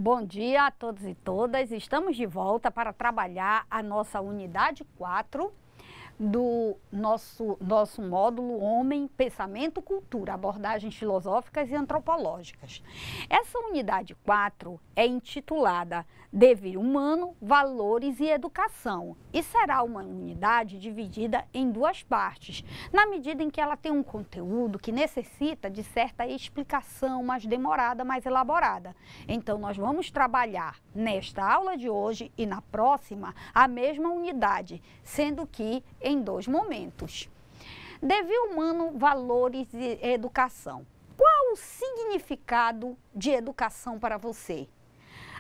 Bom dia a todos e todas. Estamos de volta para trabalhar a nossa unidade 4 do nosso módulo Homem, Pensamento, Cultura, abordagens filosóficas e antropológicas. Essa unidade 4 é intitulada Dever Humano, Valores e Educação e será uma unidade dividida em duas partes, na medida em que ela tem um conteúdo que necessita de certa explicação mais demorada, mais elaborada. Então, nós vamos trabalhar nesta aula de hoje e na próxima a mesma unidade, sendo que em dois momentos. Dever humano, valores e educação. Qual o significado de educação para você?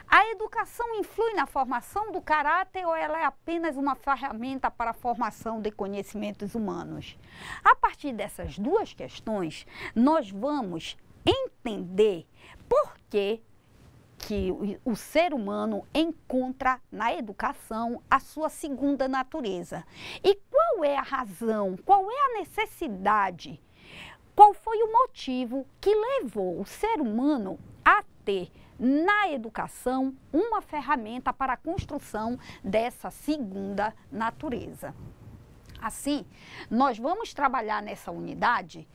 A educação influi na formação do caráter ou ela é apenas uma ferramenta para a formação de conhecimentos humanos? A partir dessas duas questões, nós vamos entender por que o ser humano encontra na educação a sua segunda natureza. E qual é a razão, qual é a necessidade, qual foi o motivo que levou o ser humano a ter na educação uma ferramenta para a construção dessa segunda natureza. Assim, nós vamos trabalhar nessa unidade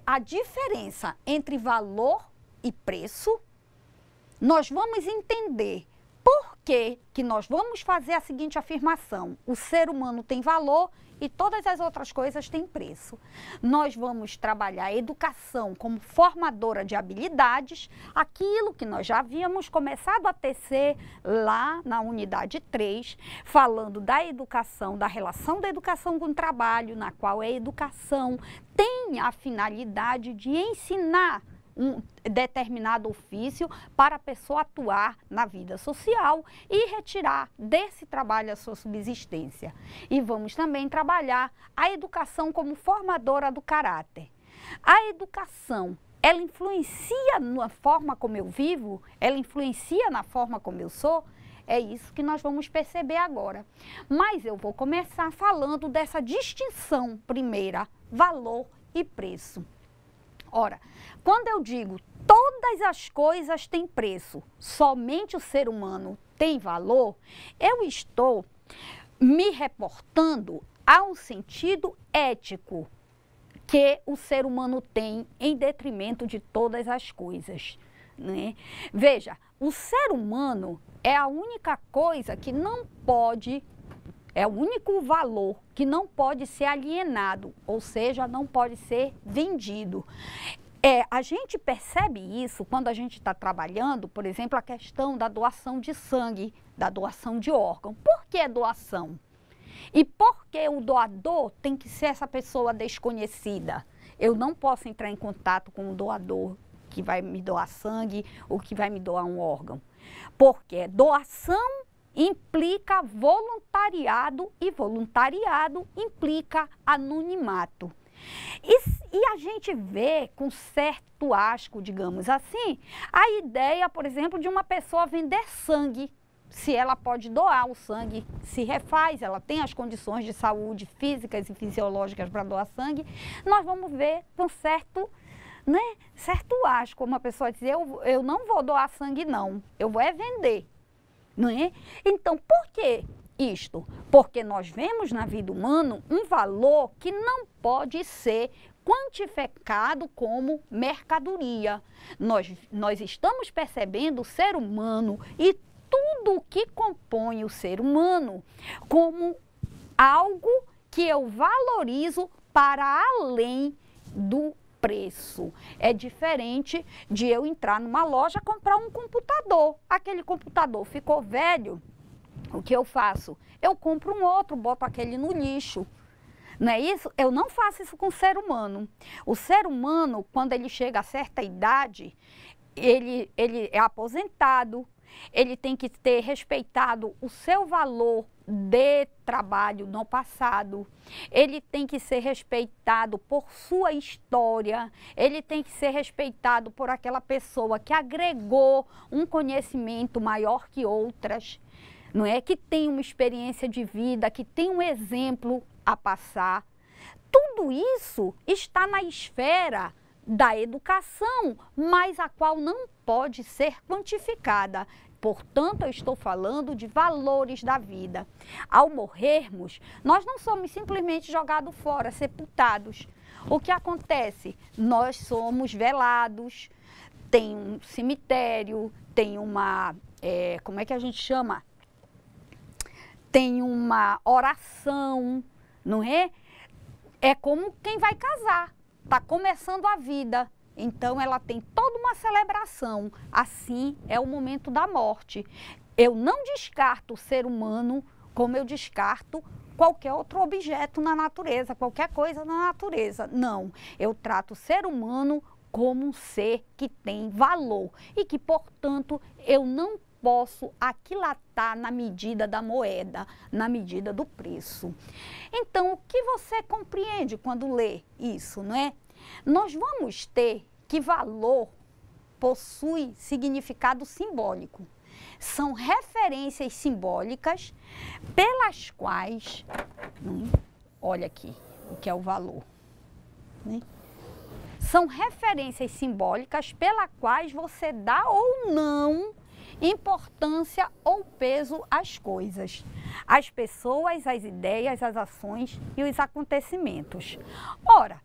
a diferença entre valor e preço. Nós vamos entender por que nós vamos fazer a seguinte afirmação: o ser humano tem valor e todas as outras coisas têm preço. Nós vamos trabalhar a educação como formadora de habilidades, aquilo que nós já havíamos começado a tecer lá na unidade 3, falando da educação, da relação da educação com o trabalho, na qual a educação tem a finalidade de ensinar um determinado ofício para a pessoa atuar na vida social e retirar desse trabalho a sua subsistência. E vamos também trabalhar a educação como formadora do caráter. A educação, ela influencia na forma como eu vivo? Ela influencia na forma como eu sou? É isso que nós vamos perceber agora. Mas eu vou começar falando dessa distinção primeira, valor e preço. Ora, quando eu digo todas as coisas têm preço, somente o ser humano tem valor, eu estou me reportando a um sentido ético que o ser humano tem em detrimento de todas as coisas, né? Veja, o ser humano é a única coisa que não pode, é o único valor que não pode ser alienado, ou seja, não pode ser vendido. A gente percebe isso quando a gente está trabalhando, por exemplo, a questão da doação de sangue, da doação de órgão. Por que doação? E por que o doador tem que ser essa pessoa desconhecida? Eu não posso entrar em contato com o doador que vai me doar sangue ou que vai me doar um órgão. Porque doação implica voluntariado e voluntariado implica anonimato. E a gente vê com certo asco, digamos assim, a ideia, por exemplo, de uma pessoa vender sangue. Se ela pode doar o sangue, se refaz, ela tem as condições de saúde físicas e fisiológicas para doar sangue, nós vamos ver com certo asco uma pessoa dizer, eu não vou doar sangue não, eu vou vender. Não é? Então, por que isto? Porque nós vemos na vida humana um valor que não pode ser quantificado como mercadoria. Nós estamos percebendo o ser humano e tudo o que compõe o ser humano como algo que eu valorizo para além do preço. É diferente de eu entrar numa loja e comprar um computador. Aquele computador ficou velho, o que eu faço? Eu compro um outro, boto aquele no lixo. Não é isso? Eu não faço isso com o ser humano. O ser humano, quando ele chega a certa idade, ele é aposentado, ele tem que ter respeitado o seu valor de trabalho no passado, ele tem que ser respeitado por sua história, ele tem que ser respeitado por aquela pessoa que agregou um conhecimento maior que outras, não é? Que tem uma experiência de vida, que tem um exemplo a passar. Tudo isso está na esfera da educação, mas a qual não pode ser quantificada. Portanto, eu estou falando de valores da vida. Ao morrermos, nós não somos simplesmente jogados fora, sepultados. O que acontece? Nós somos velados, tem um cemitério, tem uma, como é que a gente chama? Tem uma oração, não é? É como quem vai casar, está começando a vida. Então, ela tem toda uma celebração. Assim é o momento da morte. Eu não descarto o ser humano como eu descarto qualquer outro objeto na natureza, qualquer coisa na natureza. Não, eu trato o ser humano como um ser que tem valor e que, portanto, eu não posso aquilatar na medida da moeda, na medida do preço. Então, o que você compreende quando lê isso, não é? Nós vamos ter que valor possui significado simbólico. São referências simbólicas pelas quais, olha aqui o que é o valor, né? São referências simbólicas pelas quais você dá ou não importância ou peso às coisas, às pessoas, às ideias, às ações e os acontecimentos. Ora,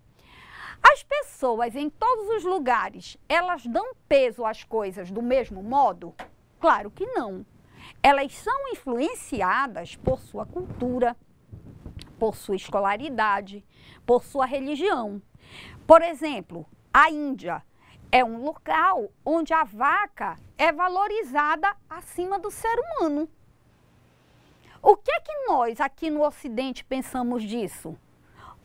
as pessoas em todos os lugares, elas dão peso às coisas do mesmo modo? Claro que não. Elas são influenciadas por sua cultura, por sua escolaridade, por sua religião. Por exemplo, a Índia é um local onde a vaca é valorizada acima do ser humano. O que é que nós aqui no Ocidente pensamos disso?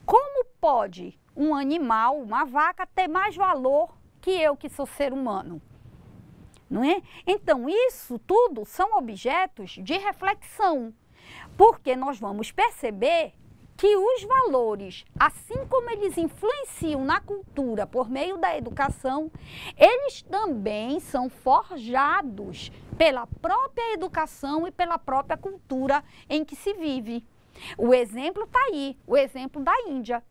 Como pode um animal, uma vaca, ter mais valor que eu, que sou ser humano? Não é? Então, isso tudo são objetos de reflexão, porque nós vamos perceber que os valores, assim como eles influenciam na cultura por meio da educação, eles também são forjados pela própria educação e pela própria cultura em que se vive. O exemplo está aí, o exemplo da Índia,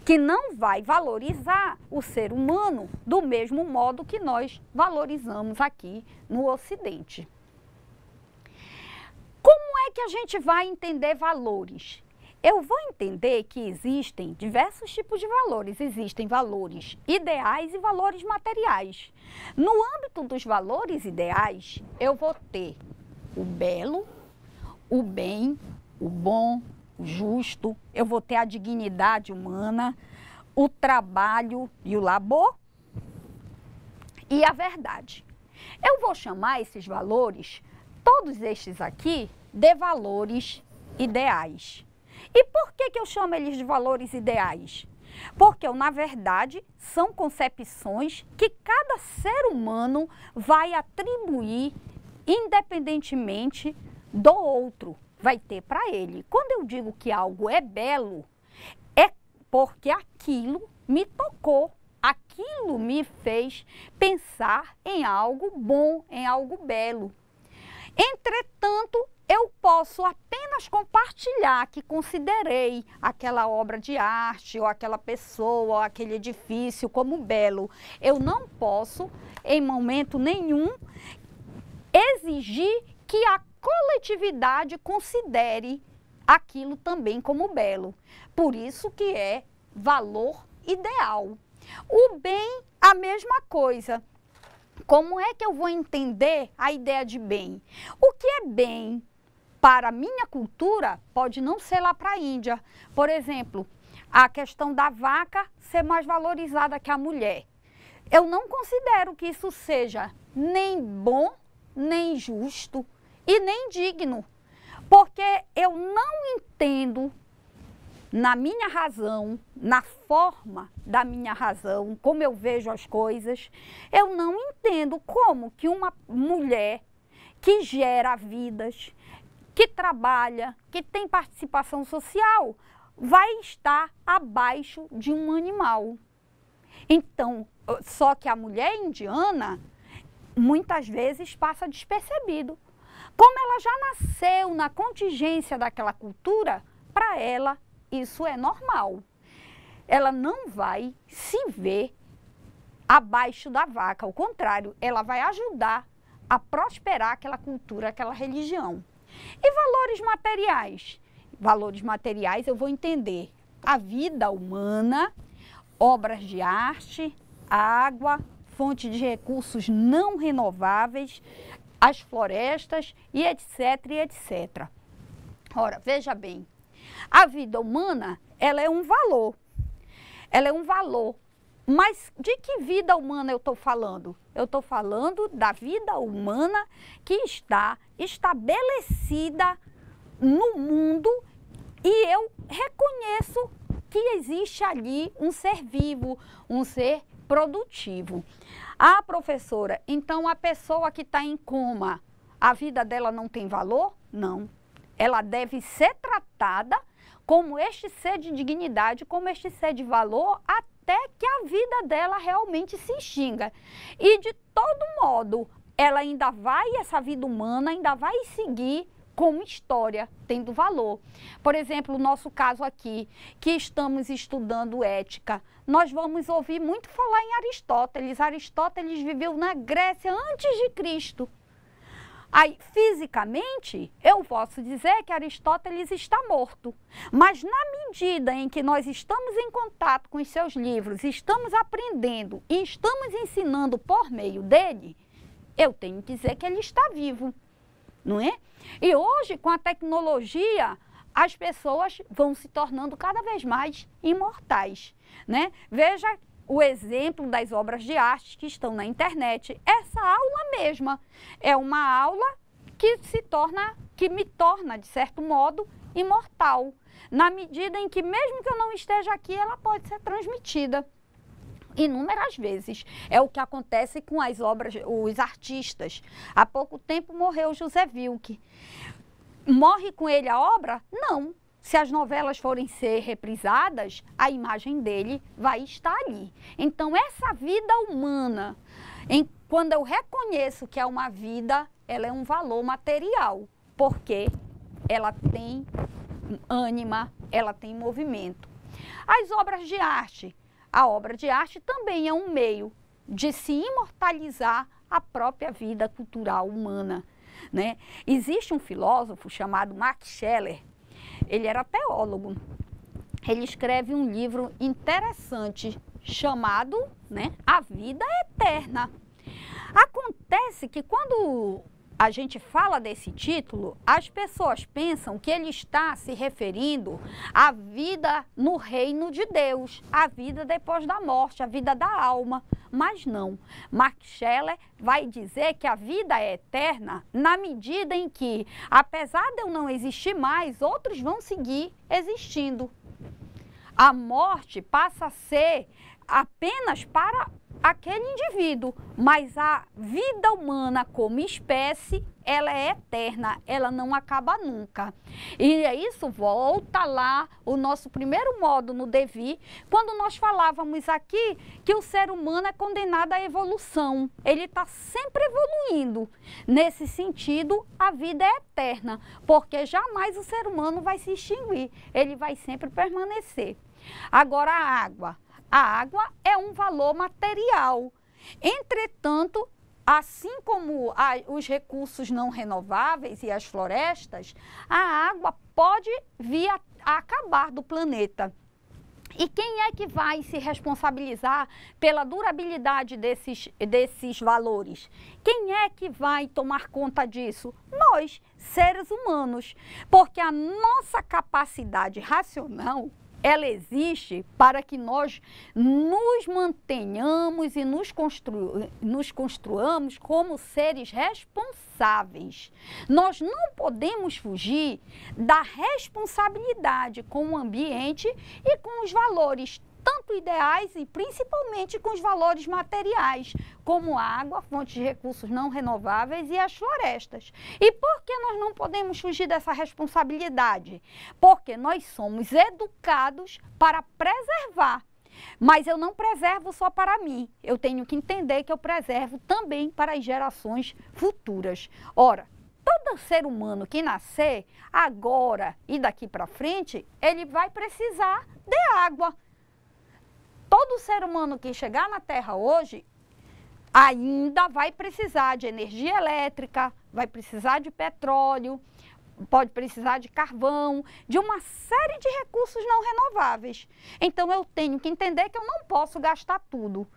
que não vai valorizar o ser humano do mesmo modo que nós valorizamos aqui no Ocidente. Como é que a gente vai entender valores? Eu vou entender que existem diversos tipos de valores. Existem valores ideais e valores materiais. No âmbito dos valores ideais, eu vou ter o belo, o bem, o bom, o justo, eu vou ter a dignidade humana, o trabalho e o labor e a verdade. Eu vou chamar esses valores, todos estes aqui, de valores ideais. E por que eu chamo eles de valores ideais? Porque, na verdade, são concepções que cada ser humano vai atribuir independentemente do outro, vai ter para ele. Quando eu digo que algo é belo, é porque aquilo me tocou, aquilo me fez pensar em algo bom, em algo belo. Entretanto, eu posso apenas compartilhar que considerei aquela obra de arte, ou aquela pessoa, ou aquele edifício como belo. Eu não posso, em momento nenhum, exigir que a coletividade considere aquilo também como belo. Por isso que é valor ideal. O bem, a mesma coisa. Como é que eu vou entender a ideia de bem? O que é bem para a minha cultura pode não ser lá para a Índia. Por exemplo, a questão da vaca ser mais valorizada que a mulher. Eu não considero que isso seja nem bom, nem justo e nem digno, porque eu não entendo na minha razão, na forma da minha razão, como eu vejo as coisas, eu não entendo como que uma mulher que gera vidas, que trabalha, que tem participação social, vai estar abaixo de um animal. Então, só que a mulher indiana, muitas vezes, passa despercebido. Como ela já nasceu na contingência daquela cultura, para ela, isso é normal. Ela não vai se ver abaixo da vaca. Ao contrário, ela vai ajudar a prosperar aquela cultura, aquela religião. E valores materiais? Valores materiais eu vou entender a vida humana, obras de arte, água, fonte de recursos não renováveis, as florestas e etc, e etc. Ora, veja bem, a vida humana, ela é um valor. Ela é um valor. Mas de que vida humana eu estou falando? Eu estou falando da vida humana que está estabelecida no mundo e eu reconheço que existe ali um ser vivo, um ser produtivo. Ah, professora, então a pessoa que está em coma, a vida dela não tem valor? Não. Ela deve ser tratada como este ser de dignidade, como este ser de valor, até que a vida dela realmente se extinga. E de todo modo, ela ainda vai, essa vida humana ainda vai seguir como história, tendo valor. Por exemplo, o nosso caso aqui, que estamos estudando ética, nós vamos ouvir muito falar em Aristóteles. Aristóteles viveu na Grécia antes de Cristo. Aí, fisicamente, eu posso dizer que Aristóteles está morto. Mas na medida em que nós estamos em contato com os seus livros, estamos aprendendo e estamos ensinando por meio dele, eu tenho que dizer que ele está vivo, não é? E hoje, com a tecnologia, as pessoas vão se tornando cada vez mais imortais, né? Veja o exemplo das obras de arte que estão na internet. Essa aula mesma é uma aula que me torna, de certo modo, imortal. Na medida em que, mesmo que eu não esteja aqui, ela pode ser transmitida inúmeras vezes. É o que acontece com as obras, os artistas. Há pouco tempo morreu José Wilke. Morre com ele a obra? Não. Se as novelas forem ser reprisadas, a imagem dele vai estar ali. Então, essa vida humana, quando eu reconheço que é uma vida, ela é um valor material, porque ela tem ânima, ela tem movimento. As obras de arte. A obra de arte também é um meio de se imortalizar a própria vida cultural humana, né? Existe um filósofo chamado Max Scheler. Ele era teólogo. Ele escreve um livro interessante chamado, né, A Vida Eterna. Acontece que quando a gente fala desse título, as pessoas pensam que ele está se referindo à vida no reino de Deus, à vida depois da morte, à vida da alma. Mas não. Max Scheler vai dizer que a vida é eterna na medida em que, apesar de eu não existir mais, outros vão seguir existindo. A morte passa a ser apenas para aquele indivíduo, mas a vida humana como espécie, ela é eterna, ela não acaba nunca. E isso volta lá o nosso primeiro modo no Devir, quando nós falávamos aqui que o ser humano é condenado à evolução. Ele está sempre evoluindo. Nesse sentido, a vida é eterna, porque jamais o ser humano vai se extinguir, ele vai sempre permanecer. Agora, a água. A água é um valor material. Entretanto, assim como os recursos não renováveis e as florestas, a água pode vir a acabar do planeta. E quem é que vai se responsabilizar pela durabilidade desses valores? Quem é que vai tomar conta disso? Nós, seres humanos. Porque a nossa capacidade racional, ela existe para que nós nos mantenhamos e nos construamos como seres responsáveis. Nós não podemos fugir da responsabilidade com o ambiente e com os valores, tanto ideais e principalmente com os valores materiais, como a água, fontes de recursos não renováveis e as florestas. E por que nós não podemos fugir dessa responsabilidade? Porque nós somos educados para preservar. Mas eu não preservo só para mim, eu tenho que entender que eu preservo também para as gerações futuras. Ora, todo ser humano que nascer agora e daqui para frente, ele vai precisar de água. todo ser humano que chegar na Terra hoje ainda vai precisar de energia elétrica, vai precisar de petróleo, pode precisar de carvão, de uma série de recursos não renováveis. Então eu tenho que entender que eu não posso gastar tudo.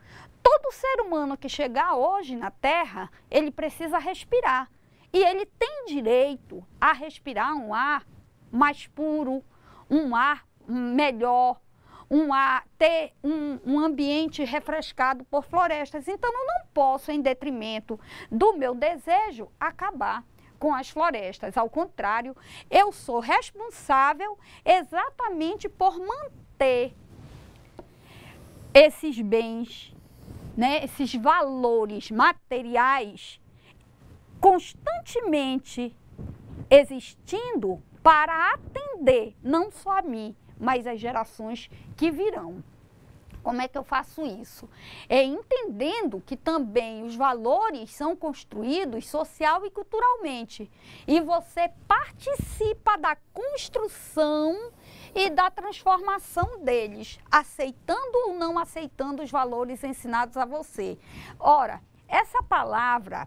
Todo ser humano que chegar hoje na Terra, ele precisa respirar. E ele tem direito a respirar um ar mais puro, um ar melhor, ter um ambiente refrescado por florestas. Então, eu não posso, em detrimento do meu desejo, acabar com as florestas. Ao contrário, eu sou responsável exatamente por manter esses bens, né, esses valores materiais constantemente existindo para atender não só a mim, mas as gerações que virão. Como é que eu faço isso? É entendendo que também os valores são construídos social e culturalmente. E você participa da construção e da transformação deles, aceitando ou não aceitando os valores ensinados a você. Ora, essa palavra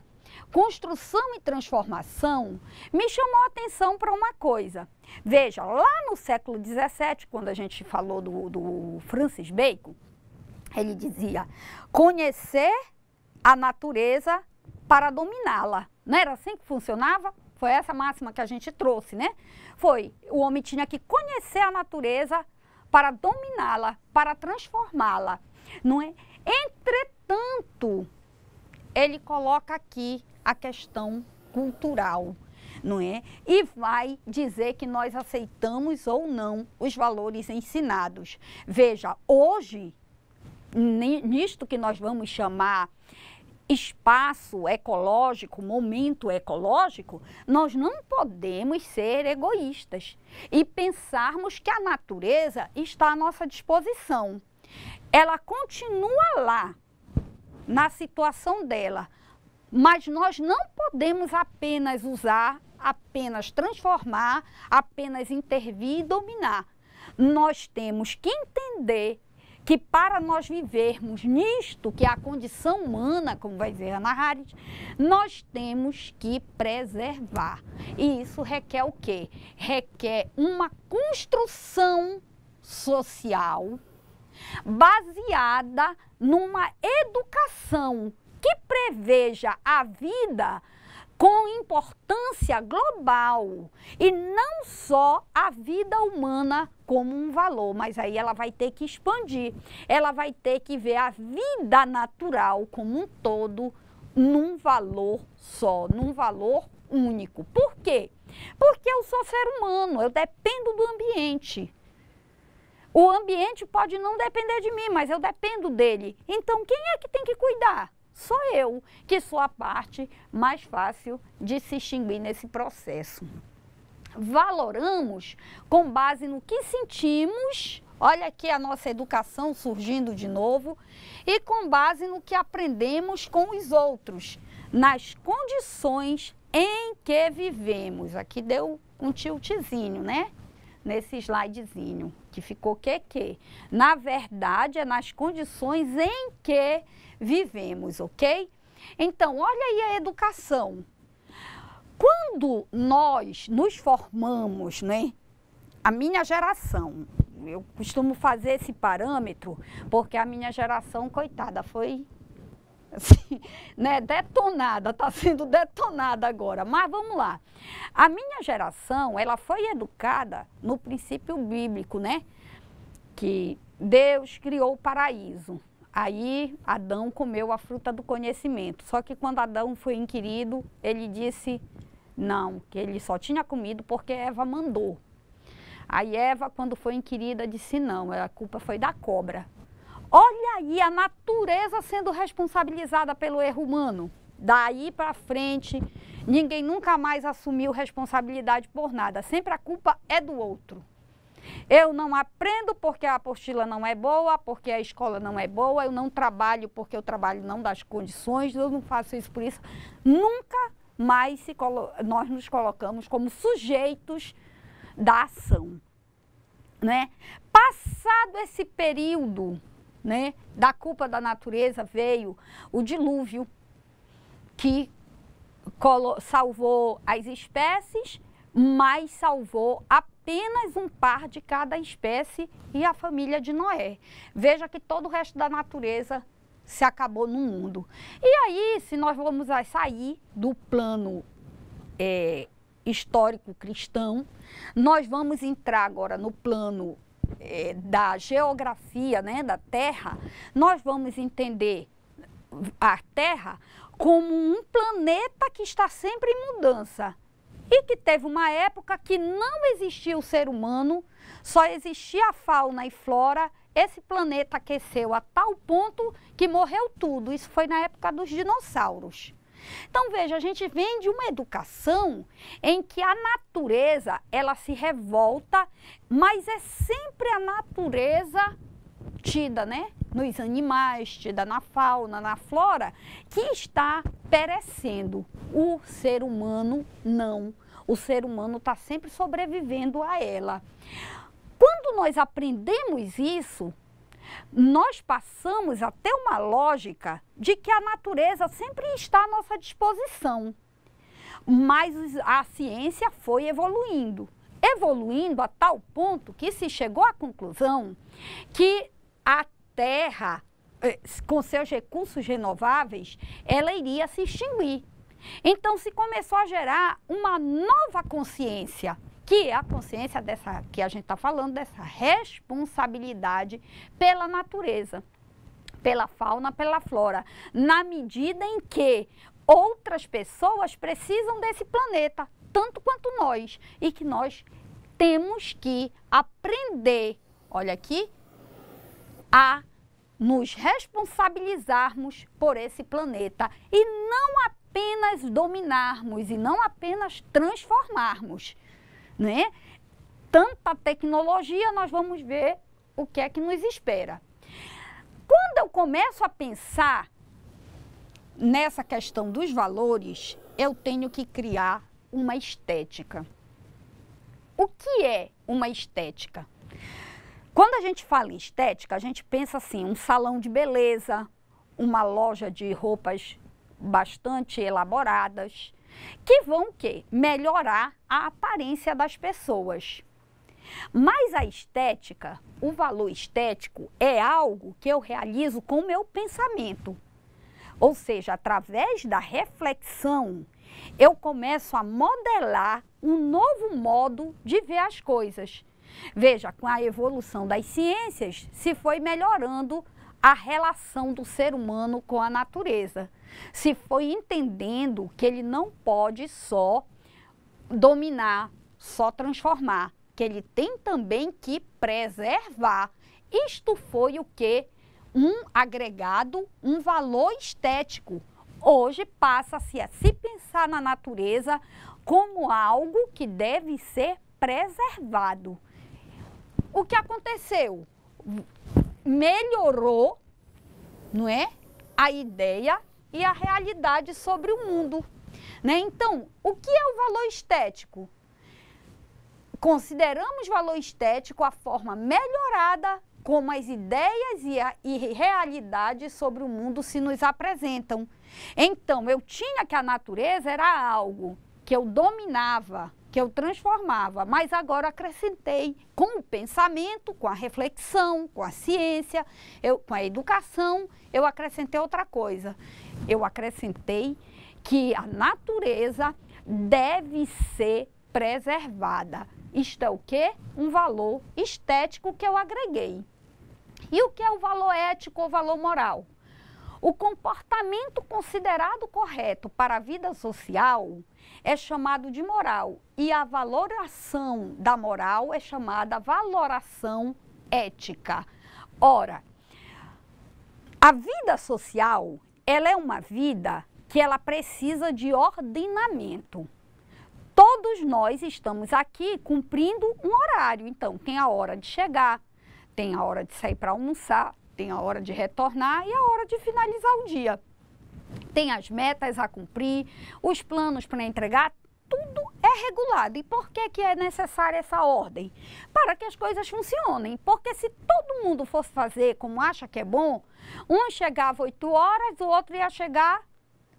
construção e transformação me chamou a atenção para uma coisa. Veja, lá no século XVII, quando a gente falou do Francis Bacon, ele dizia conhecer a natureza para dominá-la. Não era assim que funcionava? Foi essa máxima que a gente trouxe, né? Foi, o homem tinha que conhecer a natureza para dominá-la, para transformá-la, não é? Entretanto, ele coloca aqui a questão cultural, não é? E vai dizer que nós aceitamos ou não os valores ensinados. Veja, hoje, nisto que nós vamos chamar espaço ecológico, momento ecológico, nós não podemos ser egoístas e pensarmos que a natureza está à nossa disposição. Ela continua lá, na situação dela, mas nós não podemos apenas usar, apenas transformar, apenas intervir e dominar. Nós temos que entender que para nós vivermos nisto, que é a condição humana, como vai dizer Hannah Arendt, nós temos que preservar. E isso requer o quê? Requer uma construção social baseada numa educação que preveja a vida com importância global e não só a vida humana como um valor, mas aí ela vai ter que expandir, ela vai ter que ver a vida natural como um todo num valor só, num valor único. Por quê? Porque eu sou ser humano, eu dependo do ambiente. O ambiente pode não depender de mim, mas eu dependo dele. Então, quem é que tem que cuidar? Sou eu, que sou a parte mais fácil de se extinguir nesse processo. Valoramos com base no que sentimos, olha aqui a nossa educação surgindo de novo, e com base no que aprendemos com os outros, nas condições em que vivemos. Aqui deu um tiltzinho, né? Nesse slidezinho, que ficou que. Na verdade, é nas condições em que vivemos, ok? Então, olha aí a educação. Quando nós nos formamos, né? A minha geração, eu costumo fazer esse parâmetro, porque a minha geração, coitada, foi assim, né, detonada, está sendo detonada agora. Mas vamos lá. A minha geração, ela foi educada no princípio bíblico, né? Que Deus criou o paraíso. Aí Adão comeu a fruta do conhecimento. Só que quando Adão foi inquirido, ele disse não, que ele só tinha comido porque Eva mandou. Aí Eva, quando foi inquirida, disse não, a culpa foi da cobra. Olha aí a natureza sendo responsabilizada pelo erro humano. Daí para frente, ninguém nunca mais assumiu responsabilidade por nada. Sempre a culpa é do outro. Eu não aprendo porque a apostila não é boa, porque a escola não é boa, eu não trabalho porque o trabalho não dá as condições, eu não faço isso por isso. Nunca mais nós nos colocamos como sujeitos da ação, né? Passado esse período né? Da culpa da natureza veio o dilúvio, que salvou as espécies, mas salvou apenas um par de cada espécie e a família de Noé. Veja que todo o resto da natureza se acabou no mundo. E aí, se nós vamos sair do plano histórico cristão, nós vamos entrar agora no plano da geografia, né, da Terra. Nós vamos entender a Terra como um planeta que está sempre em mudança e que teve uma época que não existia o ser humano, só existia a fauna e flora. Esse planeta aqueceu a tal ponto que morreu tudo. Isso foi na época dos dinossauros. Então, veja, a gente vem de uma educação em que a natureza, ela se revolta, mas é sempre a natureza tida, né, nos animais, tida na fauna, na flora, que está perecendo. O ser humano não. O ser humano está sempre sobrevivendo a ela. Quando nós aprendemos isso, nós passamos a ter uma lógica de que a natureza sempre está à nossa disposição. Mas a ciência foi evoluindo a tal ponto que se chegou à conclusão que a Terra, com seus recursos renováveis, ela iria se extinguir. Então se começou a gerar uma nova consciência, que é a consciência dessa, que a gente está falando, dessa responsabilidade pela natureza, pela fauna, pela flora, na medida em que outras pessoas precisam desse planeta, tanto quanto nós, e que nós temos que aprender, olha aqui, a nos responsabilizarmos por esse planeta e não apenas dominarmos e não apenas transformarmos, né? Tanta tecnologia, nós vamos ver o que é que nos espera. Quando eu começo a pensar nessa questão dos valores, eu tenho que criar uma estética. O que é uma estética? Quando a gente fala em estética, a gente pensa assim, um salão de beleza, uma loja de roupas bastante elaboradas, que vão o quê? Melhorar a aparência das pessoas. Mas a estética, o valor estético, é algo que eu realizo com o meu pensamento. Ou seja, através da reflexão, eu começo a modelar um novo modo de ver as coisas. Veja, com a evolução das ciências, se foi melhorando a relação do ser humano com a natureza. Se foi entendendo que ele não pode só dominar, só transformar, que ele tem também que preservar. Isto foi o que? Um agregado, um valor estético. Hoje passa-se a se pensar na natureza como algo que deve ser preservado. O que aconteceu? Melhorou, não é? A ideia e a realidade sobre o mundo, né? Então, o que é o valor estético? Consideramos valor estético a forma melhorada como as ideias e realidades sobre o mundo se nos apresentam. Então, eu tinha que a natureza era algo que eu dominava, que eu transformava, mas agora acrescentei com o pensamento, com a reflexão, com a ciência, com a educação, eu acrescentei outra coisa. Eu acrescentei que a natureza deve ser preservada. Isto é o quê? Um valor estético que eu agreguei. E o que é o valor ético ou valor moral? O comportamento considerado correto para a vida social é chamado de moral e a valoração da moral é chamada valoração ética. Ora, a vida social, ela é uma vida que ela precisa de ordenamento. Todos nós estamos aqui cumprindo um horário, então tem a hora de chegar, tem a hora de sair para almoçar, tem a hora de retornar e a hora de finalizar o dia. Tem as metas a cumprir, os planos para entregar, tudo é é regulado. E por que é necessária essa ordem? Para que as coisas funcionem. Porque se todo mundo fosse fazer como acha que é bom, um chegava 8 horas, o outro ia chegar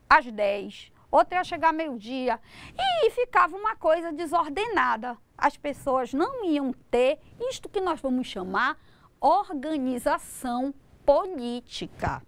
às 10, outro ia chegar meio-dia. E ficava uma coisa desordenada. As pessoas não iam ter isto que nós vamos chamar organização política.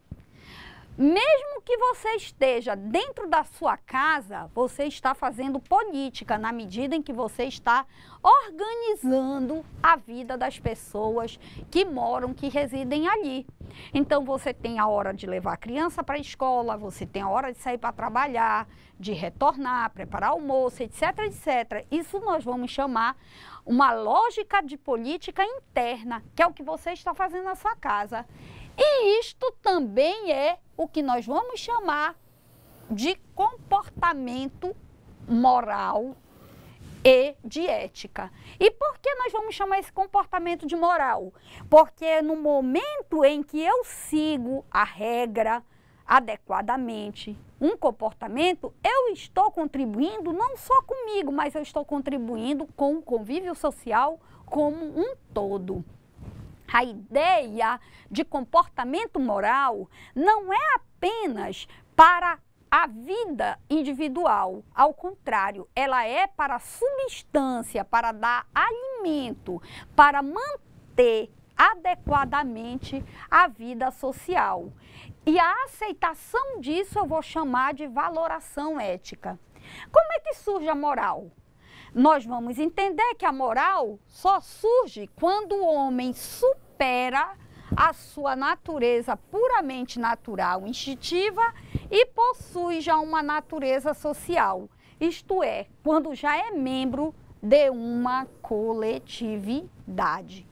Mesmo que você esteja dentro da sua casa, você está fazendo política na medida em que você está organizando a vida das pessoas que moram, que residem ali. Então, você tem a hora de levar a criança para a escola, você tem a hora de sair para trabalhar, de retornar, preparar almoço, etc, etc. Isso nós vamos chamar uma lógica de política interna, que é o que você está fazendo na sua casa. E isto também é o que nós vamos chamar de comportamento moral e de ética. E por que nós vamos chamar esse comportamento de moral? Porque no momento em que eu sigo a regra adequadamente, um comportamento, eu estou contribuindo não só comigo, mas eu estou contribuindo com o convívio social como um todo. A ideia de comportamento moral não é apenas para a vida individual, ao contrário, ela é para a substância, para dar alimento, para manter adequadamente a vida social. E a aceitação disso eu vou chamar de valoração ética. Como é que surge a moral? Nós vamos entender que a moral só surge quando o homem supera a sua natureza puramente natural, instintiva, e possui já uma natureza social. Isto é, quando já é membro de uma coletividade.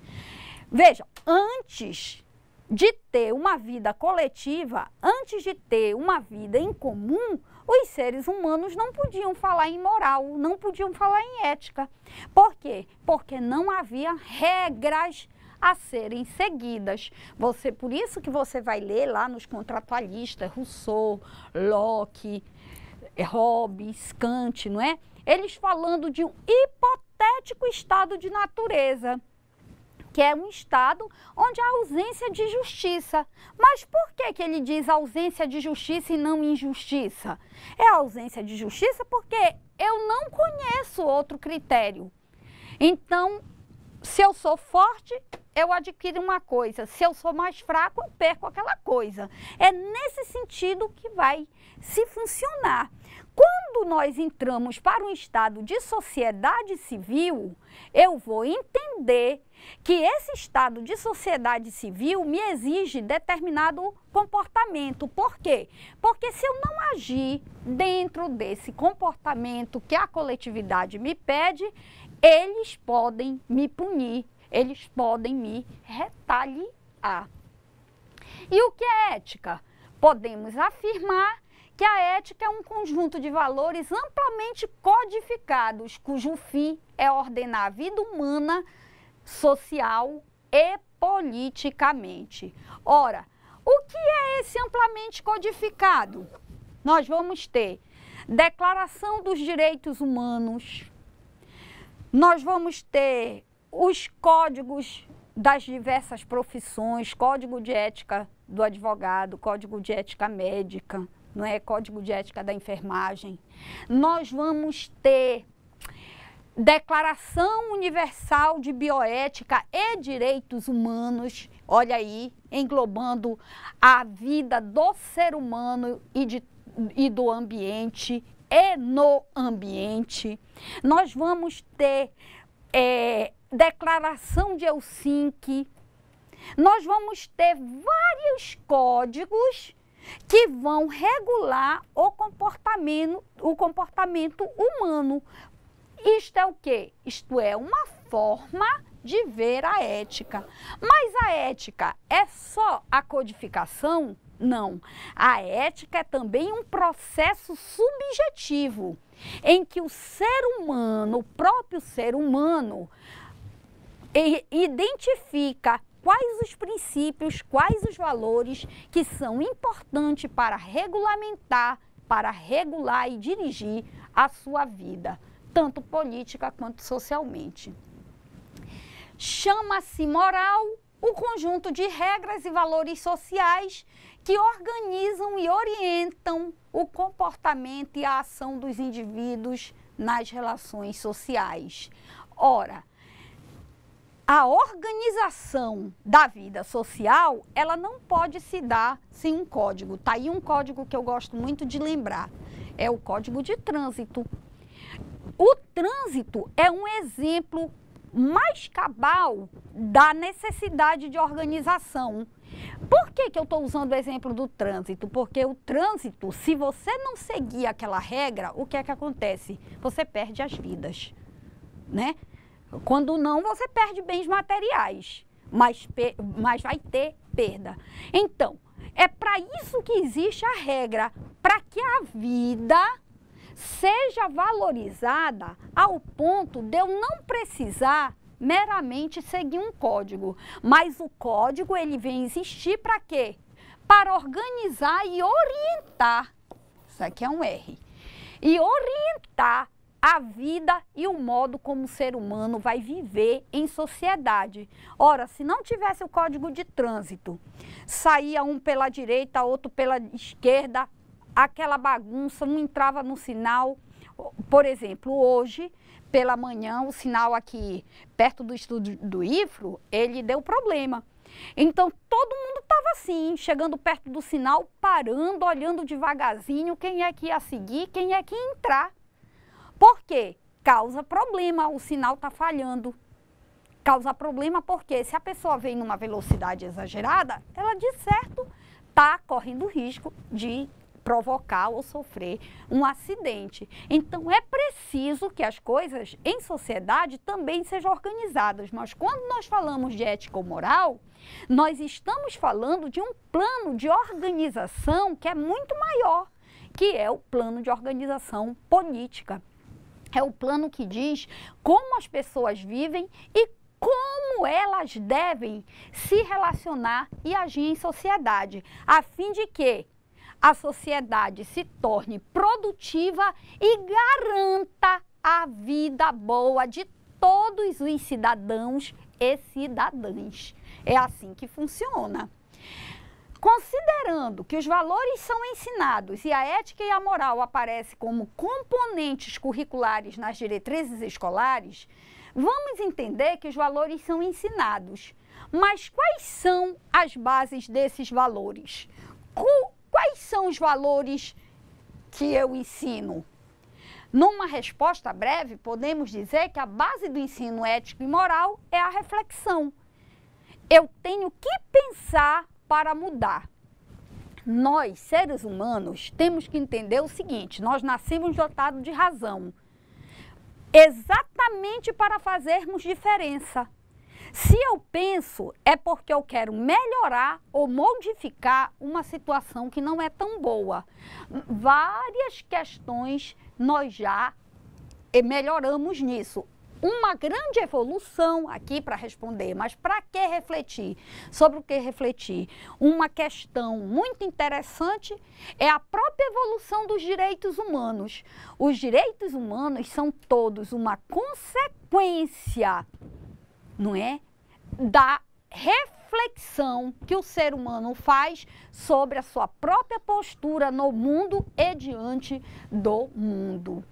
Veja, antes de ter uma vida coletiva, antes de ter uma vida em comum, os seres humanos não podiam falar em moral, não podiam falar em ética. Por quê? Porque não havia regras a serem seguidas. Por isso que você vai ler lá nos contratualistas, Rousseau, Locke, Hobbes, Kant, não é? Eles falando de um hipotético estado de natureza, que é um estado onde há ausência de justiça. Mas por que ele diz ausência de justiça e não injustiça? É ausência de justiça porque eu não conheço outro critério. Então, se eu sou forte, eu adquiro uma coisa. Se eu sou mais fraco, eu perco aquela coisa. É nesse sentido que vai se funcionar. Quando nós entramos para um estado de sociedade civil, eu vou entender que esse estado de sociedade civil me exige determinado comportamento. Por quê? Porque se eu não agir dentro desse comportamento que a coletividade me pede, eles podem me punir, eles podem me retaliar. E o que é ética? Podemos afirmar que a ética é um conjunto de valores amplamente codificados, cujo fim é ordenar a vida humana, social e politicamente. Ora, o que é esse amplamente codificado? Nós vamos ter Declaração dos Direitos Humanos, nós vamos ter os códigos das diversas profissões, Código de Ética do Advogado, Código de Ética Médica, não é? Código de Ética da Enfermagem. Nós vamos ter Declaração Universal de Bioética e Direitos Humanos, olha aí, englobando a vida do ser humano e do ambiente e no ambiente. Nós vamos ter Declaração de Helsinki. Nós vamos ter vários códigos que vão regular o comportamento humano. Isto é o quê? Isto é uma forma de ver a ética. Mas a ética é só a codificação? Não. A ética é também um processo subjetivo, em que o ser humano, o próprio ser humano, identifica quais os princípios, quais os valores que são importantes para regulamentar, para regular e dirigir a sua vida. tanto política quanto socialmente. Chama-se moral o conjunto de regras e valores sociais que organizam e orientam o comportamento e a ação dos indivíduos nas relações sociais. Ora, a organização da vida social, ela não pode se dar sem um código. Tá aí um código que eu gosto muito de lembrar, é o Código de Trânsito. O trânsito é um exemplo mais cabal da necessidade de organização. Por que eu estou usando o exemplo do trânsito? Porque o trânsito, se você não seguir aquela regra, o que é que acontece? Você perde as vidas, né? Quando não, você perde bens materiais, mas vai ter perda. Então, é para isso que existe a regra, para que a vida seja valorizada ao ponto de eu não precisar meramente seguir um código. Mas o código, ele vem existir para quê? Para organizar e orientar, isso aqui é um R, e orientar a vida e o modo como o ser humano vai viver em sociedade. Ora, se não tivesse o Código de Trânsito, saía um pela direita, outro pela esquerda, aquela bagunça, um entrava no sinal. Por exemplo, hoje, pela manhã, o sinal aqui perto do estúdio do IFRO, ele deu problema. Então, todo mundo estava assim, chegando perto do sinal, parando, olhando devagarzinho quem é que ia seguir, quem é que ia entrar. Por quê? Causa problema, o sinal está falhando. Causa problema porque se a pessoa vem numa velocidade exagerada, ela de certo está correndo risco de provocar ou sofrer um acidente. Então é preciso que as coisas em sociedade também sejam organizadas. Mas quando nós falamos de ética ou moral, nós estamos falando de um plano de organização que é muito maior, que é o plano de organização política. É o plano que diz como as pessoas vivem e como elas devem se relacionar e agir em sociedade, a fim de que a sociedade se torne produtiva e garanta a vida boa de todos os cidadãos e cidadãs. É assim que funciona. Considerando que os valores são ensinados e a ética e a moral aparecem como componentes curriculares nas diretrizes escolares, vamos entender que os valores são ensinados. Mas quais são as bases desses valores? Quais são os valores que eu ensino? Numa resposta breve, podemos dizer que a base do ensino ético e moral é a reflexão. Eu tenho que pensar para mudar. Nós, seres humanos, temos que entender o seguinte: nós nascemos dotados de razão, exatamente para fazermos diferença. Se eu penso, é porque eu quero melhorar ou modificar uma situação que não é tão boa. Várias questões nós já melhoramos nisso. Uma grande evolução aqui para responder, mas para que refletir? Sobre o que refletir? Uma questão muito interessante é a própria evolução dos direitos humanos. Os direitos humanos são todos uma consequência, não é, da reflexão que o ser humano faz sobre a sua própria postura no mundo e diante do mundo.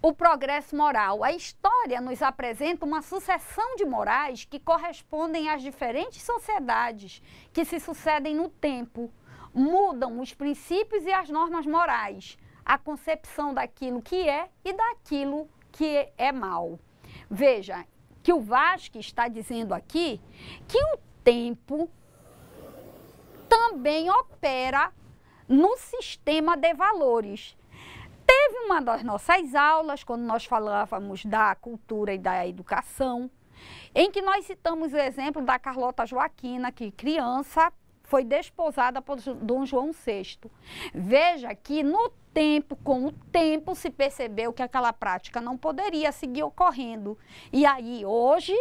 O progresso moral. A história nos apresenta uma sucessão de morais que correspondem às diferentes sociedades que se sucedem no tempo. Mudam os princípios e as normas morais, a concepção daquilo que é e daquilo que é mal. Veja que o Vasque está dizendo aqui que o tempo também opera no sistema de valores. Teve uma das nossas aulas, quando nós falávamos da cultura e da educação, em que nós citamos o exemplo da Carlota Joaquina, que criança foi desposada por Dom João VI. Veja que no tempo, com o tempo, se percebeu que aquela prática não poderia seguir ocorrendo. E aí, hoje,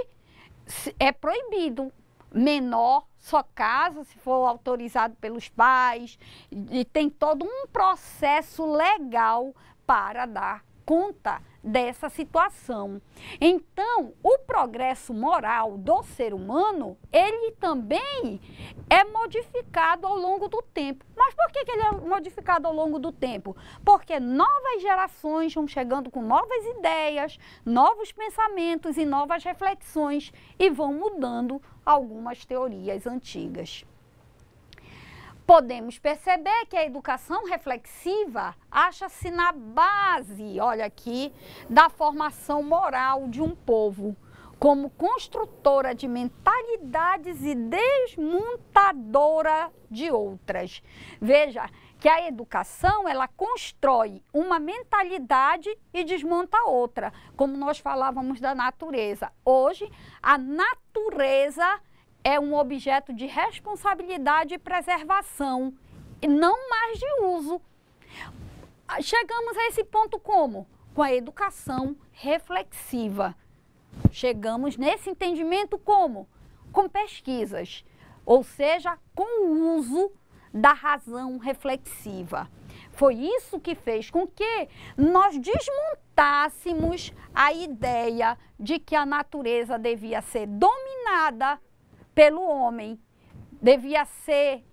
é proibido. Menor só casa se for autorizado pelos pais, e tem todo um processo legal para dar conta dessa situação. Então, o progresso moral do ser humano, ele também é modificado ao longo do tempo. Mas por que ele é modificado ao longo do tempo? Porque novas gerações vão chegando com novas ideias, novos pensamentos e novas reflexões e vão mudando algumas teorias antigas. Podemos perceber que a educação reflexiva acha-se na base, olha aqui, da formação moral de um povo, como construtora de mentalidades e desmontadora de outras. Veja que a educação, ela constrói uma mentalidade e desmonta outra, como nós falávamos da natureza. Hoje, a natureza é um objeto de responsabilidade e preservação, e não mais de uso. Chegamos a esse ponto como? Com a educação reflexiva. Chegamos nesse entendimento como? Com pesquisas, ou seja, com o uso da razão reflexiva. Foi isso que fez com que nós desmontássemos a ideia de que a natureza devia ser dominada pelo homem, devia ser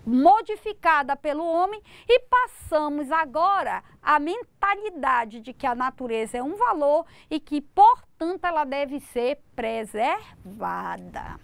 modificada pelo homem e passamos agora a mentalidade de que a natureza é um valor e que, portanto, ela deve ser preservada.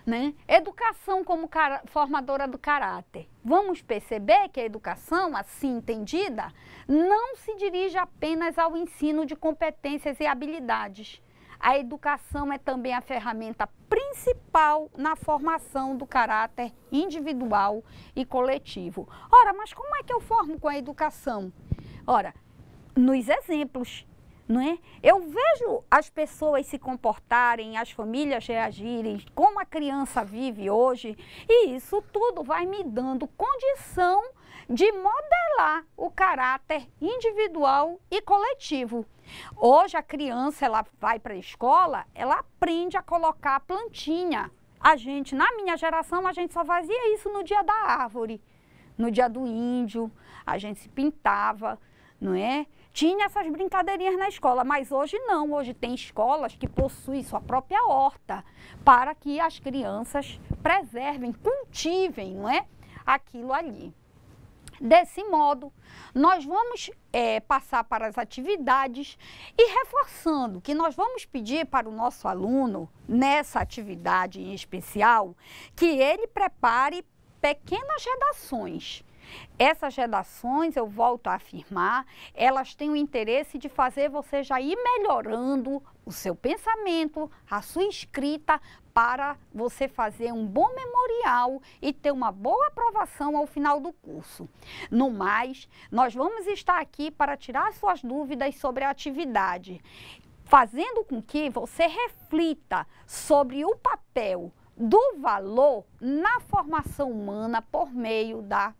Né? Educação como formadora do caráter. Vamos perceber que a educação, assim entendida, não se dirige apenas ao ensino de competências e habilidades. A educação é também a ferramenta principal na formação do caráter individual e coletivo. Ora, mas como é que eu formo com a educação? Ora, nos exemplos, não é? Eu vejo as pessoas se comportarem, as famílias reagirem, como a criança vive hoje, e isso tudo vai me dando condição de modelar o caráter individual e coletivo. Hoje a criança, ela vai para a escola, ela aprende a colocar a plantinha. Na minha geração, a gente só fazia isso no dia da árvore, no dia do índio, a gente se pintava, não é? Tinha essas brincadeirinhas na escola, mas hoje não. Hoje tem escolas que possuem sua própria horta para que as crianças preservem, cultivem, não é? Aquilo ali. Desse modo, nós vamos passar para as atividades e reforçando que nós vamos pedir para o nosso aluno, nessa atividade em especial, que ele prepare pequenas redações. Essas redações, eu volto a afirmar, elas têm o interesse de fazer você já ir melhorando o seu pensamento, a sua escrita, para você fazer um bom memorial e ter uma boa aprovação ao final do curso. No mais, nós vamos estar aqui para tirar suas dúvidas sobre a atividade, fazendo com que você reflita sobre o papel do valor na formação humana por meio da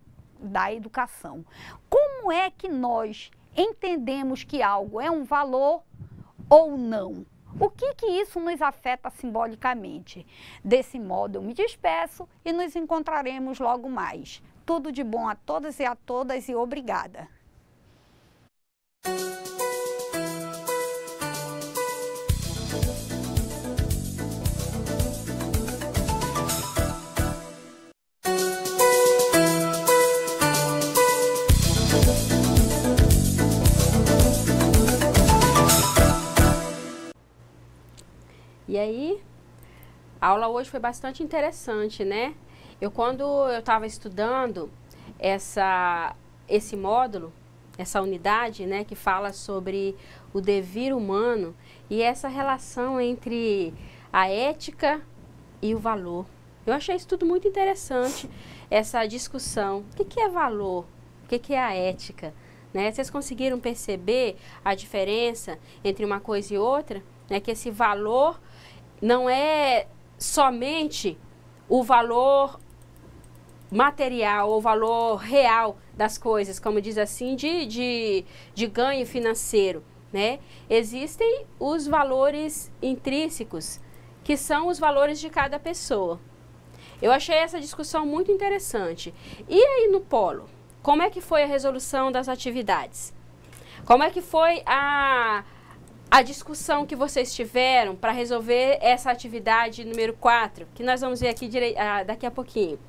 educação. Como é que nós entendemos que algo é um valor ou não? O que isso nos afeta simbolicamente? Desse modo eu me despeço e nos encontraremos logo mais. Tudo de bom a todas e obrigada. E aí, a aula hoje foi bastante interessante, né? Quando eu estava estudando esse módulo, essa unidade, né, que fala sobre o devir humano e essa relação entre a ética e o valor. Eu achei isso tudo muito interessante, essa discussão. O que é valor? O que é a ética? Né? Vocês conseguiram perceber a diferença entre uma coisa e outra? Né? Que esse valor não é somente o valor material ou valor real das coisas, como diz assim, de ganho financeiro, né? Existem os valores intrínsecos, que são os valores de cada pessoa. Eu achei essa discussão muito interessante. E aí no polo, como é que foi a resolução das atividades? Como é que foi a discussão que vocês tiveram para resolver essa atividade número 4, que nós vamos ver aqui daqui a pouquinho?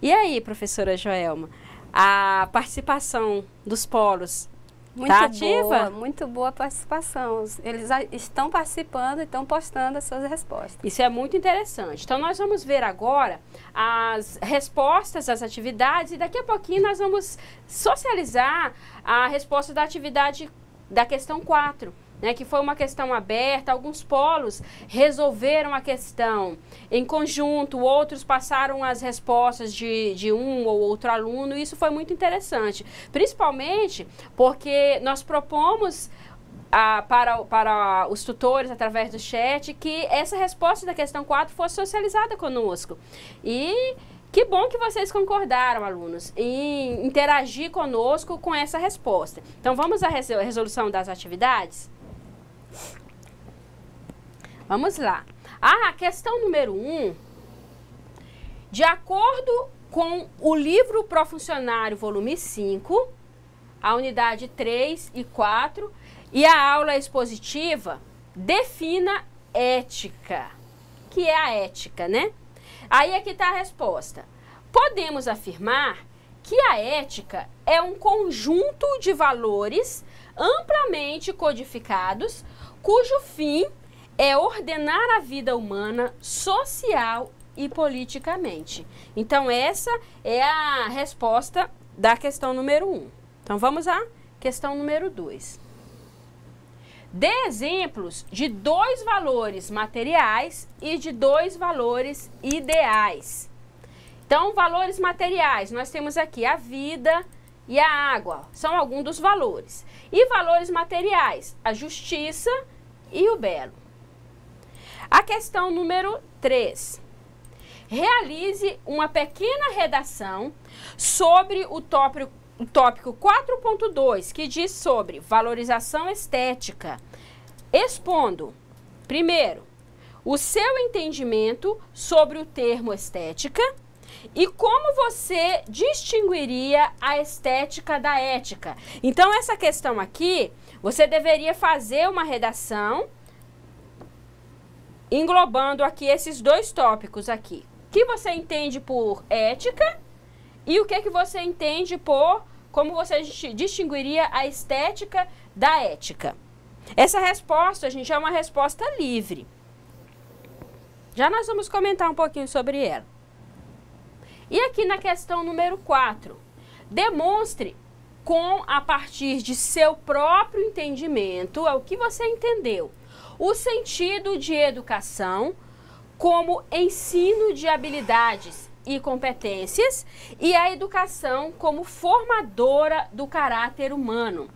E aí, professora Joelma, a participação dos polos está ativa? Muito boa a participação. Eles estão participando e estão postando as suas respostas. Isso é muito interessante. Então, nós vamos ver agora as respostas às atividades e daqui a pouquinho nós vamos socializar a resposta da atividade da questão 4. Né, que foi uma questão aberta, alguns polos resolveram a questão em conjunto, outros passaram as respostas de um ou outro aluno, e isso foi muito interessante, principalmente porque nós propomos para os tutores, através do chat, que essa resposta da questão 4 fosse socializada conosco. E que bom que vocês concordaram, alunos, em interagir conosco com essa resposta. Então, vamos à resolução das atividades? Vamos lá. A questão número 1, de acordo com o livro Profuncionário, volume 5, a unidade 3 e 4, e a aula expositiva, defina ética. Que é a ética, né? Aí aqui está a resposta. Podemos afirmar que a ética é um conjunto de valores amplamente codificados, cujo fim é ordenar a vida humana social e politicamente. Então, essa é a resposta da questão número 1. Então, vamos à questão número 2. Dê exemplos de 2 valores materiais e de 2 valores ideais. Então, valores materiais, nós temos aqui a vida e a água, são alguns dos valores. E valores materiais, a justiça e o belo. A questão número 3. Realize uma pequena redação sobre o tópico 4.2, que diz sobre valorização estética, expondo, primeiro, o seu entendimento sobre o termo estética e como você distinguiria a estética da ética. Então, essa questão aqui, você deveria fazer uma redação englobando aqui esses 2 tópicos aqui. O que você entende por ética e o que você entende por como você distinguiria a estética da ética. Essa resposta, gente, é uma resposta livre. Já nós vamos comentar um pouquinho sobre ela. E aqui na questão número 4, demonstre a partir de seu próprio entendimento, o que você entendeu, o sentido de educação como ensino de habilidades e competências e a educação como formadora do caráter humano.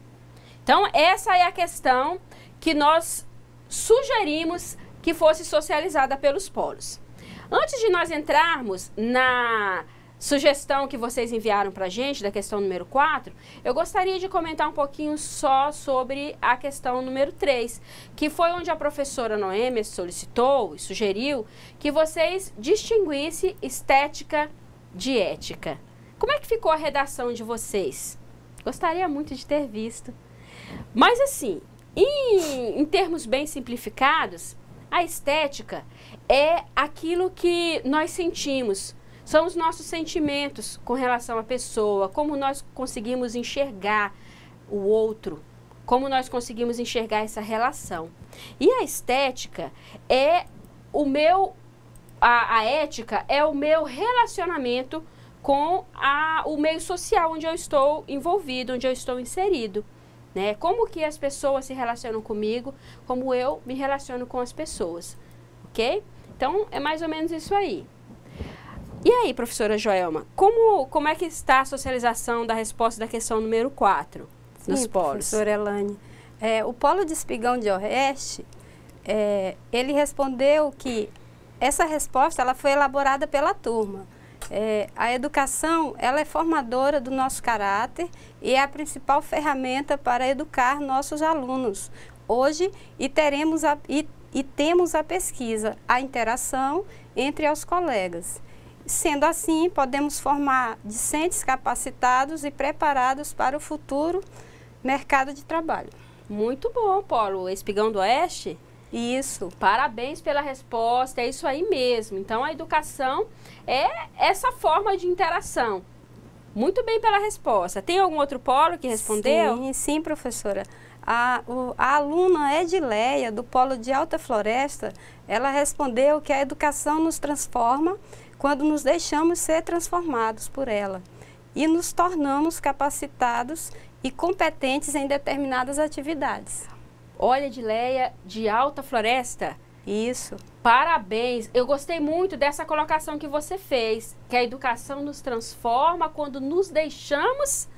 Então, essa é a questão que nós sugerimos que fosse socializada pelos polos. Antes de nós entrarmos na sugestão que vocês enviaram para a gente, da questão número 4, eu gostaria de comentar um pouquinho só sobre a questão número 3, que foi onde a professora Noêmia solicitou e sugeriu que vocês distinguissem estética de ética. Como é que ficou a redação de vocês? Gostaria muito de ter visto. Mas assim, em termos bem simplificados, a estética é aquilo que nós sentimos. São os nossos sentimentos com relação à pessoa, como nós conseguimos enxergar o outro, como nós conseguimos enxergar essa relação. E a estética é a ética é o meu relacionamento com o meio social onde eu estou envolvido, onde eu estou inserido. Né? Como que as pessoas se relacionam comigo, como eu me relaciono com as pessoas, ok? Então, é mais ou menos isso aí. E aí, professora Joelma, como é que está a socialização da resposta da questão número 4 nos polos? Professora Elane, o polo de Espigão de Oeste, ele respondeu que essa resposta ela foi elaborada pela turma. A educação ela é formadora do nosso caráter e é a principal ferramenta para educar nossos alunos. Hoje, temos a pesquisa, a interação entre os colegas. Sendo assim, podemos formar discentes capacitados e preparados para o futuro mercado de trabalho. Muito bom, Polo. Espigão do Oeste? Isso. Parabéns pela resposta, é isso aí mesmo. Então, a educação é essa forma de interação. Muito bem pela resposta. Tem algum outro polo que respondeu? Sim, professora. A aluna Edileia, do Polo de Alta Floresta, ela respondeu que a educação nos transforma quando nos deixamos ser transformados por ela e nos tornamos capacitados e competentes em determinadas atividades. Olha, Edileia, de Alta Floresta. Isso. Parabéns. Eu gostei muito dessa colocação que você fez, que a educação nos transforma quando nos deixamos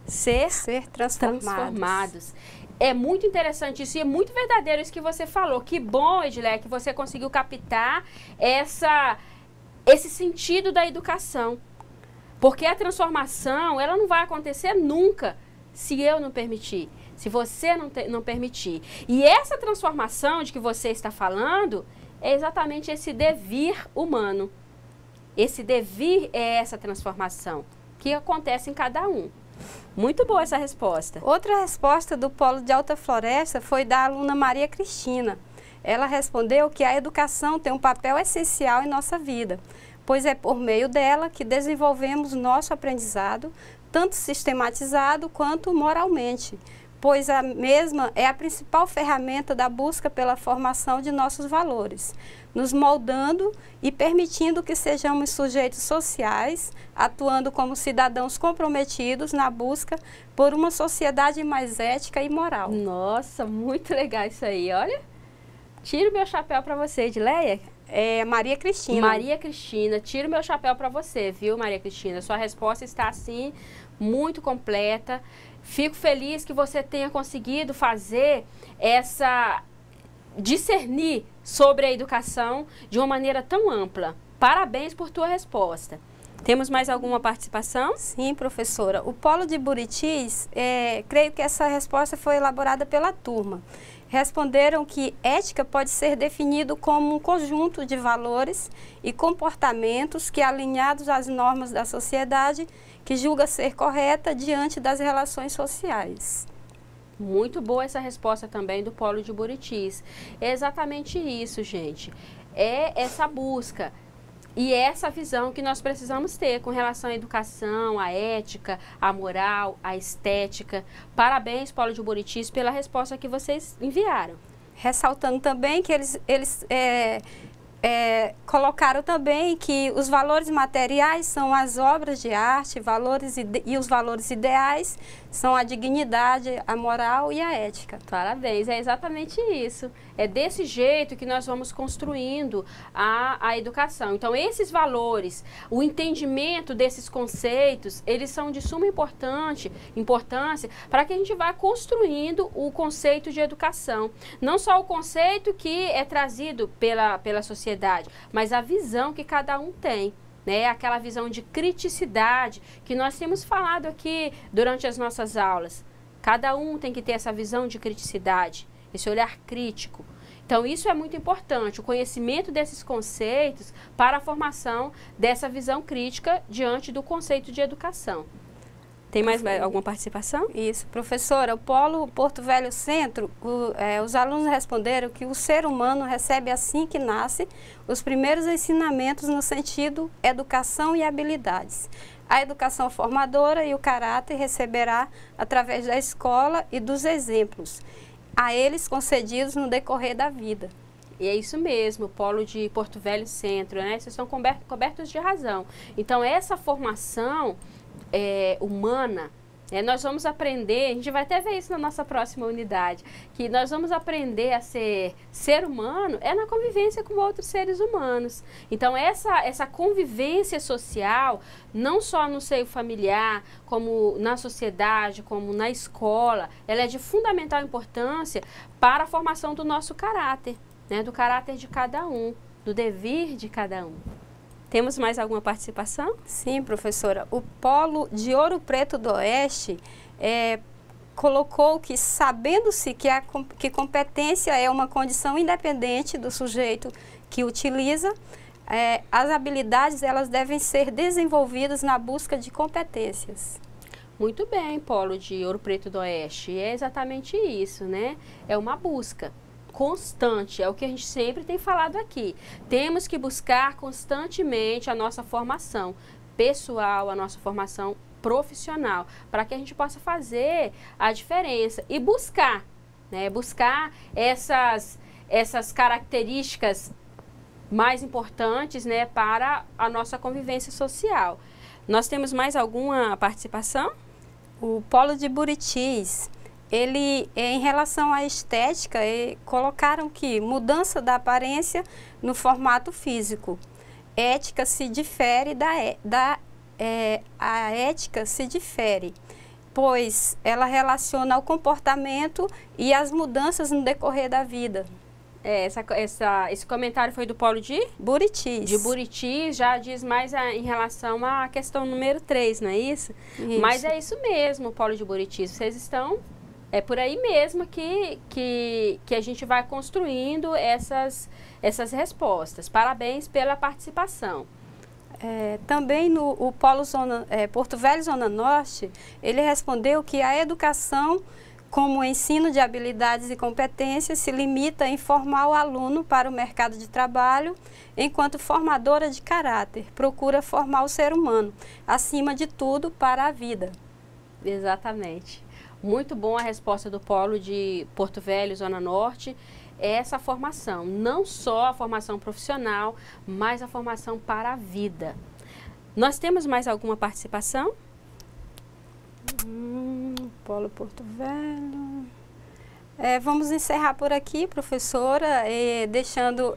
ser transformados. É muito interessante isso e é muito verdadeiro isso que você falou. Que bom, Edileia, que você conseguiu captar esse sentido da educação. Porque a transformação, ela não vai acontecer nunca se eu não permitir, se você não permitir. E essa transformação de que você está falando é exatamente esse devir humano. Esse devir é essa transformação que acontece em cada um. Muito boa essa resposta. Outra resposta do Polo de Alta Floresta foi da aluna Maria Cristina. Ela respondeu que a educação tem um papel essencial em nossa vida, pois é por meio dela que desenvolvemos nosso aprendizado, tanto sistematizado quanto moralmente, pois a mesma é a principal ferramenta da busca pela formação de nossos valores, nos moldando e permitindo que sejamos sujeitos sociais, atuando como cidadãos comprometidos na busca por uma sociedade mais ética e moral. Nossa, muito legal isso aí, olha. Tiro meu chapéu para você, Edileia. É Maria Cristina. Maria Cristina, tiro meu chapéu para você, viu, Maria Cristina? Sua resposta está, assim, muito completa. Fico feliz que você tenha conseguido fazer discernir sobre a educação de uma maneira tão ampla. Parabéns por tua resposta. Temos mais alguma participação? Sim, professora. O Polo de Buritis, creio que essa resposta foi elaborada pela turma. Responderam que ética pode ser definido como um conjunto de valores e comportamentos que, alinhados às normas da sociedade, que julga ser correta diante das relações sociais. Muito boa essa resposta também do Polo de Buritis. É exatamente isso, gente. É essa busca e essa visão que nós precisamos ter com relação à educação, à ética, à moral, à estética. Parabéns, Polo de Buritis, pela resposta que vocês enviaram. Ressaltando também que eles colocaram também que os valores materiais são as obras de arte, e os valores ideais são a dignidade, a moral e a ética. Parabéns, é exatamente isso. É desse jeito que nós vamos construindo a educação. Então, esses valores, o entendimento desses conceitos, eles são de suma importância para que a gente vá construindo o conceito de educação. Não só o conceito que é trazido pela sociedade, mas a visão que cada um tem. Né, aquela visão de criticidade que nós temos falado aqui durante as nossas aulas. Cada um tem que ter essa visão de criticidade, esse olhar crítico. Então, isso é muito importante, o conhecimento desses conceitos para a formação dessa visão crítica diante do conceito de educação. Tem mais alguma participação? Isso, professora. O Polo Porto Velho Centro, os alunos responderam que o ser humano recebe assim que nasce os primeiros ensinamentos no sentido educação e habilidades. A educação formadora e o caráter receberá através da escola e dos exemplos, a eles concedidos no decorrer da vida. E é isso mesmo, o Polo de Porto Velho Centro, né? Vocês estão cobertos de razão. Então, essa formação humana, nós vamos aprender, a gente vai até ver isso na nossa próxima unidade, que nós vamos aprender a ser humano na convivência com outros seres humanos. Então, essa convivência social, não só no seio familiar, como na sociedade, como na escola, ela é de fundamental importância para a formação do nosso caráter, né, do caráter de cada um, do devir de cada um. Temos mais alguma participação? Sim, professora. O Polo de Ouro Preto do Oeste colocou que, sabendo-se que competência é uma condição independente do sujeito que utiliza, as habilidades elas devem ser desenvolvidas na busca de competências. Muito bem, Polo de Ouro Preto do Oeste. É exatamente isso, né? É uma busca constante, é o que a gente sempre tem falado aqui. Temos que buscar constantemente a nossa formação pessoal, a nossa formação profissional, para que a gente possa fazer a diferença e buscar, né? Buscar essas características mais importantes, né, para a nossa convivência social. Nós temos mais alguma participação? O Polo de Buritis, ele, em relação à estética, colocaram que mudança da aparência no formato físico. Ética se difere a ética se difere, pois ela relaciona o comportamento e as mudanças no decorrer da vida. Esse comentário foi do Polo de Buritis. De Buritis, já diz mais em relação à questão número 3, não é isso? Mas é isso mesmo, Polo de Buritis. Vocês estão... É por aí mesmo que a gente vai construindo essas respostas. Parabéns pela participação. Também no Polo Porto Velho, Zona Norte, ele respondeu que a educação, como o ensino de habilidades e competências, se limita em formar o aluno para o mercado de trabalho, enquanto formadora de caráter, procura formar o ser humano, acima de tudo, para a vida. Exatamente. Muito bom a resposta do Polo de Porto Velho, Zona Norte. Essa formação, não só a formação profissional, mas a formação para a vida. Nós temos mais alguma participação? Polo Porto Velho. Vamos encerrar por aqui, professora, deixando,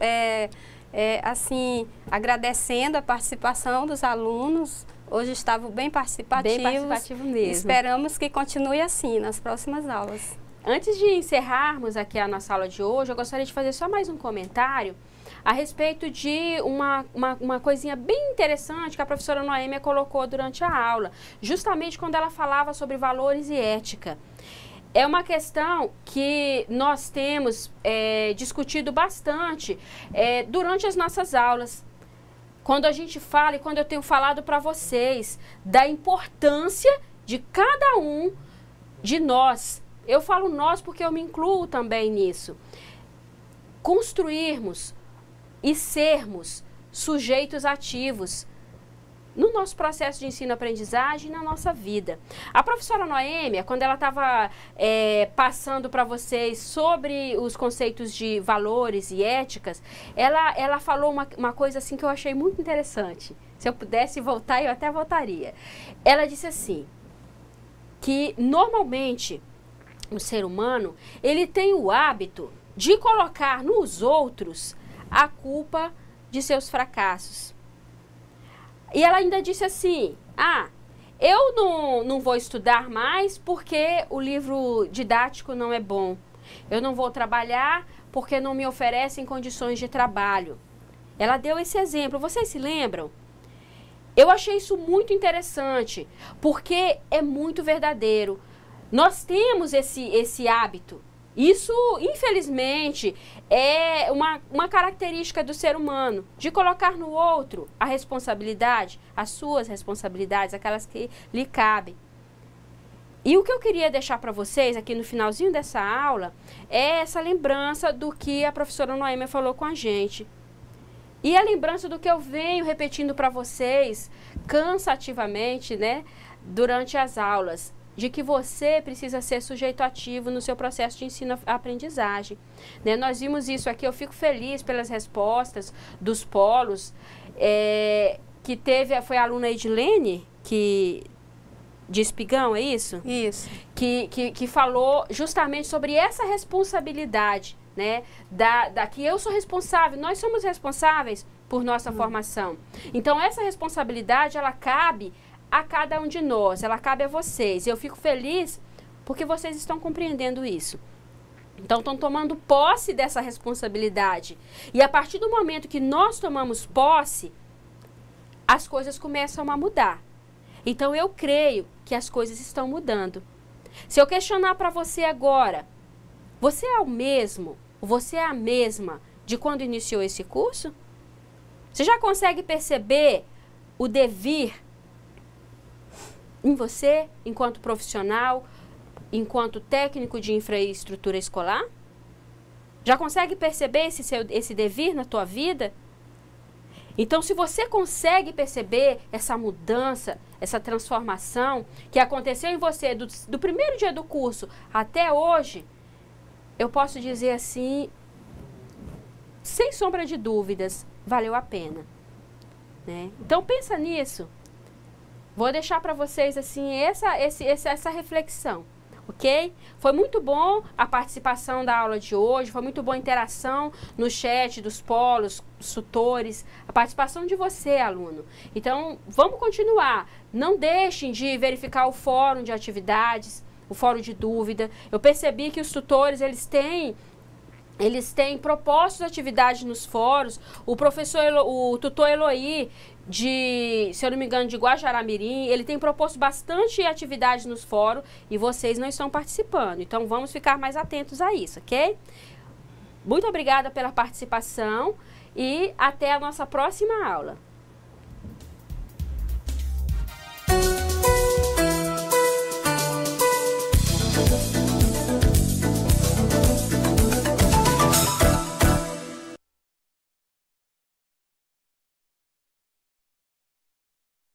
assim, agradecendo a participação dos alunos. Hoje estavam bem participativos. Bem participativo mesmo. Esperamos que continue assim nas próximas aulas. Antes de encerrarmos aqui a nossa aula de hoje, eu gostaria de fazer só mais um comentário a respeito de uma coisinha bem interessante que a professora Noêmia colocou durante a aula, justamente quando ela falava sobre valores e ética. É uma questão que nós temos discutido bastante durante as nossas aulas. Quando a gente fala e quando eu tenho falado para vocês da importância de cada um de nós. Eu falo nós porque eu me incluo também nisso. Construirmos e sermos sujeitos ativos no nosso processo de ensino-aprendizagem e na nossa vida. A professora Noêmia, quando ela estava passando para vocês sobre os conceitos de valores e éticas, ela falou uma coisa assim que eu achei muito interessante. Se eu pudesse voltar, eu até voltaria. Ela disse assim, que normalmente o ser humano, ele tem o hábito de colocar nos outros a culpa de seus fracassos. E ela ainda disse assim, eu não vou estudar mais porque o livro didático não é bom. Eu não vou trabalhar porque não me oferecem condições de trabalho. Ela deu esse exemplo, vocês se lembram? Eu achei isso muito interessante, porque é muito verdadeiro. Nós temos esse hábito. Isso, infelizmente, é uma característica do ser humano, de colocar no outro a responsabilidade, as suas responsabilidades, aquelas que lhe cabem. E o que eu queria deixar para vocês aqui no finalzinho dessa aula é essa lembrança do que a professora Noêmia falou com a gente. E a lembrança do que eu venho repetindo para vocês cansativamente, né, durante as aulas, de que você precisa ser sujeito ativo no seu processo de ensino-aprendizagem. Né? Nós vimos isso aqui, eu fico feliz pelas respostas dos polos, que foi a aluna Edilene, de Espigão, é isso? Isso. Que falou justamente sobre essa responsabilidade, né? Que eu sou responsável, nós somos responsáveis por nossa formação. Então, essa responsabilidade, ela cabe a cada um de nós, ela cabe a vocês. Eu fico feliz porque vocês estão compreendendo isso. Então, estão tomando posse dessa responsabilidade. E a partir do momento que nós tomamos posse, as coisas começam a mudar. Então, eu creio que as coisas estão mudando. Se eu questionar para você agora, você é o mesmo, você é a mesma de quando iniciou esse curso? Você já consegue perceber o devir em você, enquanto profissional, enquanto técnico de infraestrutura escolar? Já consegue perceber esse devir na tua vida? Então, se você consegue perceber essa mudança, essa transformação que aconteceu em você do primeiro dia do curso até hoje, eu posso dizer assim, sem sombra de dúvidas, valeu a pena, né? Então, pensa nisso. Vou deixar para vocês assim essa reflexão, ok? Foi muito bom a participação da aula de hoje, foi muito boa a interação no chat dos polos, dos tutores, a participação de você, aluno. Então, vamos continuar. Não deixem de verificar o fórum de atividades, o fórum de dúvida. Eu percebi que os tutores, eles têm propostas de atividades nos fóruns. O tutor Eloy, se eu não me engano, de Guajará-Mirim, ele tem proposto bastante atividades nos fóruns e vocês não estão participando. Então, vamos ficar mais atentos a isso, ok? Muito obrigada pela participação e até a nossa próxima aula.